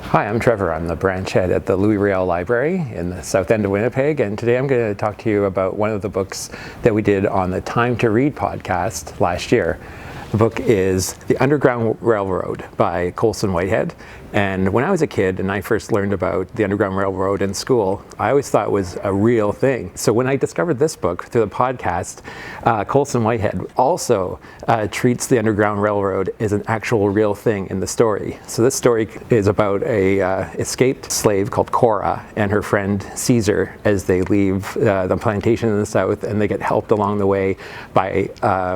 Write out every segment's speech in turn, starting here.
Hi, I'm Trevor. I'm the branch head at the Louis Riel Library in the south end of Winnipeg, and today I'm going to talk to you about one of the books that we did on the Time to Read podcast last year. The book is The Underground Railroad by Colson Whitehead. And when I was a kid and I first learned about the Underground Railroad in school, I always thought it was a real thing. So when I discovered this book through the podcast, Colson Whitehead also treats the Underground Railroad as an actual real thing in the story. So this story is about a escaped slave called Cora and her friend Caesar as they leave the plantation in the south, and they get helped along the way by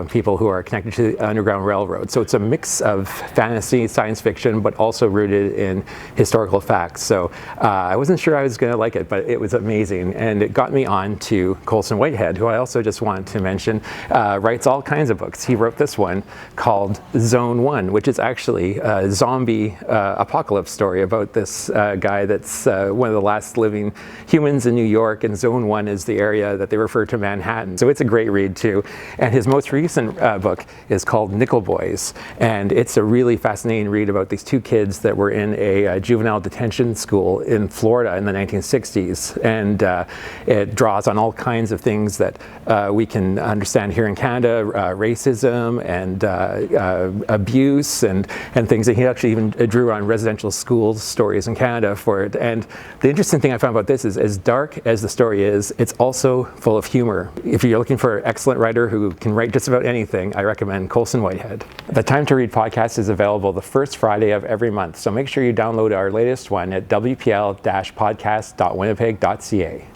people who are connected to the Underground Railroad. So it's a mix of fantasy, science fiction, but also rooted in historical facts. So I wasn't sure I was going to like it, but it was amazing, and it got me on to Colson Whitehead, who I also just want to mention writes all kinds of books. He wrote this one called Zone 1, which is actually a zombie apocalypse story about this guy that's one of the last living humans in New York, and Zone 1 is the area that they refer to Manhattan. So it's a great read too. And his most recent book is called Nickel Boys, and it's a really fascinating read about these two kids that were in a juvenile detention school in Florida in the 1960s, and it draws on all kinds of things that we can understand here in Canada, racism and abuse and things that he actually even drew on residential school stories in Canada for it. And the interesting thing I found about this is, as dark as the story is, it's also full of humor. If you're looking for an excellent writer who can write just about anything, I recommend Colson Whitehead. The Time to Read podcast is available the first Friday of every month, so make sure you download our latest one at wpl-podcast.winnipeg.ca.